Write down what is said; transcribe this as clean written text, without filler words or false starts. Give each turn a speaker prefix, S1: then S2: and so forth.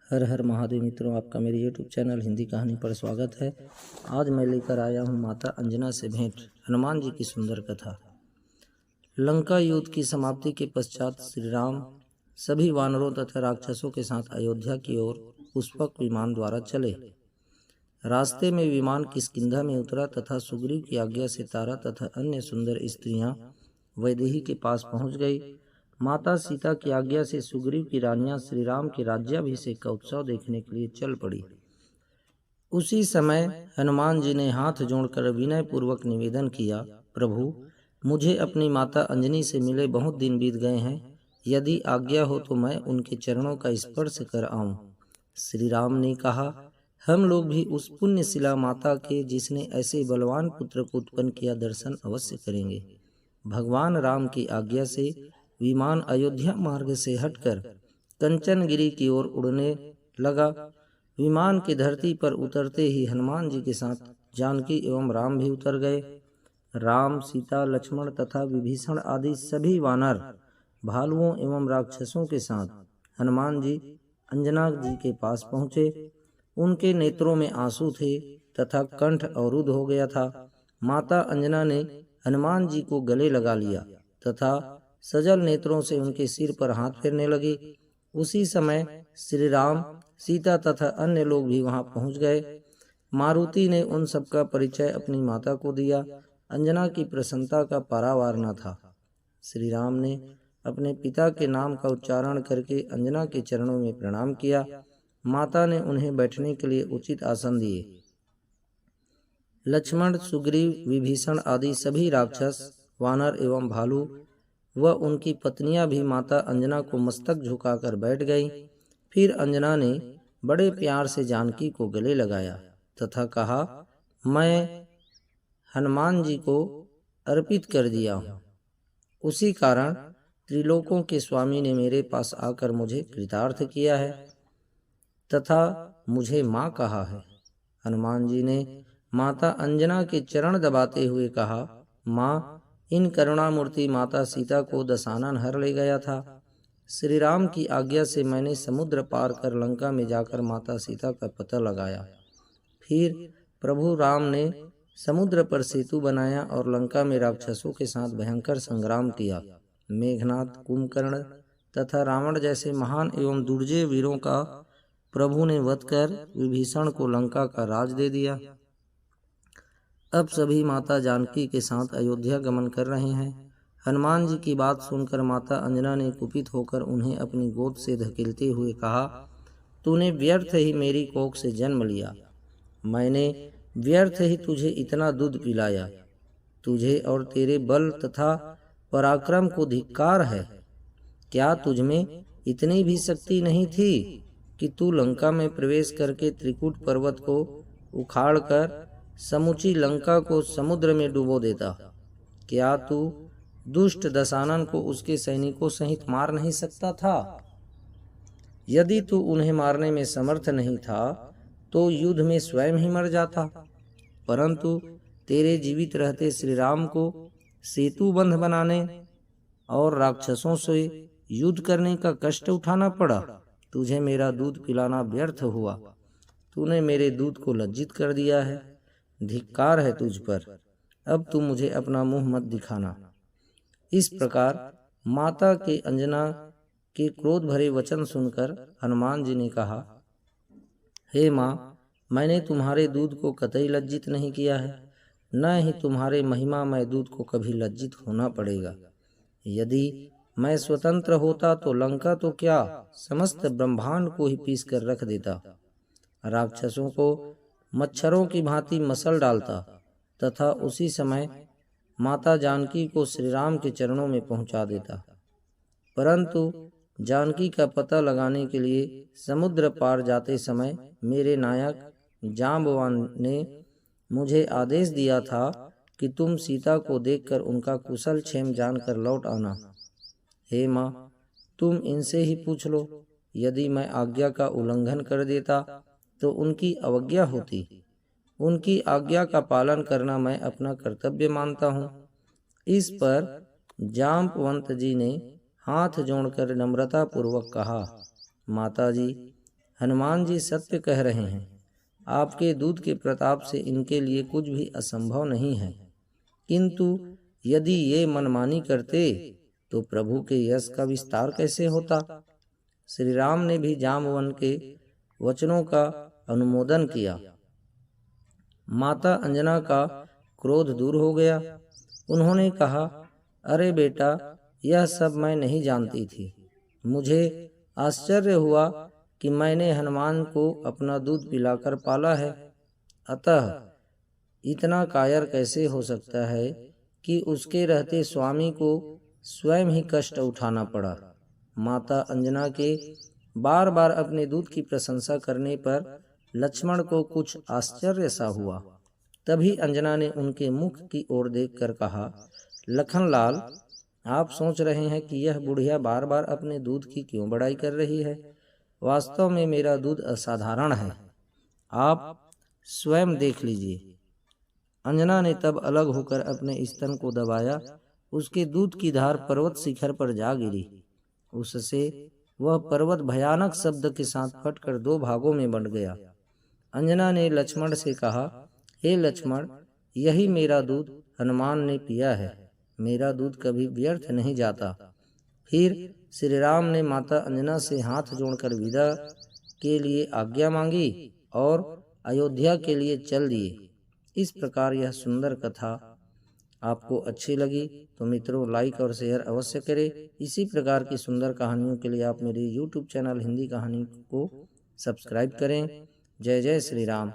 S1: हर हर महादेव मित्रों, आपका मेरे YouTube चैनल हिंदी कहानी पर स्वागत है। आज मैं लेकर आया हूँ माता अंजना से भेंट हनुमान जी की सुंदर कथा। लंका युद्ध की समाप्ति के पश्चात श्री राम सभी वानरों तथा राक्षसों के साथ अयोध्या की ओर पुष्पक विमान द्वारा चले। रास्ते में विमान किष्किंधा में उतरा तथा सुग्रीव की आज्ञा से तारा तथा अन्य सुंदर स्त्रियां वैदेही के पास पहुंच गई। माता सीता की आज्ञा से सुग्रीव की रानियां श्री राम के राज्याभिषेक का उत्सव देखने के लिए चल पड़ी। उसी समय हनुमान जी ने हाथ जोड़कर विनय पूर्वक निवेदन किया, प्रभु, मुझे अपनी माता अंजनी से मिले बहुत दिन बीत गए हैं। यदि आज्ञा हो तो मैं उनके चरणों का स्पर्श कर आऊं। श्री राम ने कहा, हम लोग भी उस पुण्यशिला माता के जिसने ऐसे बलवान पुत्र को उत्पन्न किया दर्शन अवश्य करेंगे। भगवान राम की आज्ञा से विमान अयोध्या मार्ग से हटकर कंचनगिरी की ओर उड़ने लगा। विमान की धरती पर उतरते ही हनुमान जी के साथ जानकी एवं राम भी उतर गए। राम, सीता, लक्ष्मण तथा विभीषण आदि सभी वानर, भालुओं एवं राक्षसों के साथ हनुमान जी अंजना जी के पास पहुँचे। उनके नेत्रों में आंसू थे तथा कंठ अवरुद्ध हो गया था। माता अंजना ने हनुमान जी को गले लगा लिया तथा सजल नेत्रों से उनके सिर पर हाथ फेरने लगी। उसी समय श्री राम, सीता तथा अन्य लोग भी वहां पहुंच गए। मारुति ने उन सबका परिचय अपनी माता को दिया। अंजना की प्रसन्नता का पारावार न था। श्री राम ने अपने पिता के नाम का उच्चारण करके अंजना के चरणों में प्रणाम किया। माता ने उन्हें बैठने के लिए उचित आसन दिए। लक्ष्मण, सुग्रीव, विभीषण आदि सभी राक्षस, वानर एवं भालू व उनकी पत्नियां भी माता अंजना को मस्तक झुकाकर बैठ गईं। फिर अंजना ने बड़े प्यार से जानकी को गले लगाया तथा कहा, मैं हनुमान जी को अर्पित कर दिया हूँ। उसी कारण त्रिलोकों के स्वामी ने मेरे पास आकर मुझे कृतार्थ किया है तथा मुझे माँ कहा है। हनुमान जी ने माता अंजना के चरण दबाते हुए कहा, माँ, इन करुणामूर्ति माता सीता को दशानन हर ले गया था। श्री राम की आज्ञा से मैंने समुद्र पार कर लंका में जाकर माता सीता का पता लगाया। फिर प्रभु राम ने समुद्र पर सेतु बनाया और लंका में राक्षसों के साथ भयंकर संग्राम किया। मेघनाथ, कुंभकर्ण तथा रावण जैसे महान एवं दुर्जय वीरों का प्रभु ने वध कर विभीषण को लंका का राज दे दिया। अब सभी माता जानकी के साथ अयोध्या गमन कर रहे हैं। हनुमान जी की बात सुनकर माता अंजना ने कुपित होकर उन्हें अपनी गोद से धकेलते हुए कहा, तूने व्यर्थ ही मेरी कोख से जन्म लिया। मैंने व्यर्थ ही तुझे इतना दूध पिलाया। तुझे और तेरे बल तथा पराक्रम को धिक्कार है। क्या तुझमें इतनी भी शक्ति नहीं थी कि तू लंका में प्रवेश करके त्रिकूट पर्वत को उखाड़कर समूची लंका को समुद्र में डुबो देता? क्या तू दुष्ट दशानन को उसके सैनिकों सहित मार नहीं सकता था? यदि तू उन्हें मारने में समर्थ नहीं था तो युद्ध में स्वयं ही मर जाता। परंतु तेरे जीवित रहते श्री राम को सेतु बंध बनाने और राक्षसों से युद्ध करने का कष्ट उठाना पड़ा। तुझे मेरा दूध पिलाना व्यर्थ हुआ। तूने मेरे दूध को लज्जित कर दिया है। धिक्कार है तुझ पर। अब तू मुझे अपना मुंह मत दिखाना। इस प्रकार माता के अंजना के क्रोध भरे वचन सुनकर हनुमान जी ने कहा, हे माँ, मैंने तुम्हारे दूध को कतई लज्जित नहीं किया है, न ही तुम्हारे महिमामय दूध को कभी लज्जित होना पड़ेगा। यदि मैं स्वतंत्र होता तो लंका तो क्या, समस्त ब्रह्मांड को ही पीस कर रख देता। राक्षसों को मच्छरों की भांति मसल डालता तथा उसी समय माता जानकी को श्री राम के चरणों में पहुंचा देता। परंतु जानकी का पता लगाने के लिए समुद्र पार जाते समय मेरे नायक जांबवान ने मुझे आदेश दिया था कि तुम सीता को देखकर उनका कुशल क्षेम जानकर लौट आना। हे माँ, तुम इनसे ही पूछ लो। यदि मैं आज्ञा का उल्लंघन कर देता तो उनकी अवज्ञा होती। उनकी आज्ञा का पालन करना मैं अपना कर्तव्य मानता हूँ। इस पर जाम्बवंत जी ने हाथ जोड़कर नम्रता पूर्वक कहा, माता जी, हनुमान जी सत्य कह रहे हैं। आपके दूध के प्रताप से इनके लिए कुछ भी असंभव नहीं है। किंतु यदि ये मनमानी करते तो प्रभु के यश का विस्तार कैसे होता। श्री राम ने भी जाम्बवन के वचनों का अनुमोदन किया। माता अंजना का क्रोध दूर हो गया। उन्होंने कहा, अरे बेटा, यह सब मैं नहीं जानती थी। मुझे आश्चर्य हुआ कि मैंने हनुमान को अपना दूध पिलाकर पाला है। अतः इतना कायर कैसे हो सकता है कि उसके रहते स्वामी को स्वयं ही कष्ट उठाना पड़ा। माता अंजना के बार बार अपने दूध की प्रशंसा करने पर लक्ष्मण को कुछ आश्चर्य सा हुआ। तभी अंजना ने उनके मुख की ओर देखकर कहा, लखनलाल, आप सोच रहे हैं कि यह बुढ़िया बार बार अपने दूध की क्यों बड़ाई कर रही है। वास्तव में मेरा दूध असाधारण है, आप स्वयं देख लीजिए। अंजना ने तब अलग होकर अपने स्तन को दबाया। उसके दूध की धार पर्वत शिखर पर जा गिरी। उससे वह पर्वत भयानक शब्द के साथ फटकर 2 भागों में बंट गया। अंजना ने लक्ष्मण से कहा, हे लक्ष्मण, यही मेरा दूध हनुमान ने पिया है। मेरा दूध कभी व्यर्थ नहीं जाता। फिर श्री राम ने माता अंजना से हाथ जोड़कर विदा के लिए आज्ञा मांगी और अयोध्या के लिए चल दिए। इस प्रकार यह सुंदर कथा आपको अच्छी लगी तो मित्रों लाइक और शेयर अवश्य करें। इसी प्रकार की सुंदर कहानियों के लिए आप मेरे YouTube चैनल हिंदी कहानी को सब्सक्राइब करें। जय जय श्री राम।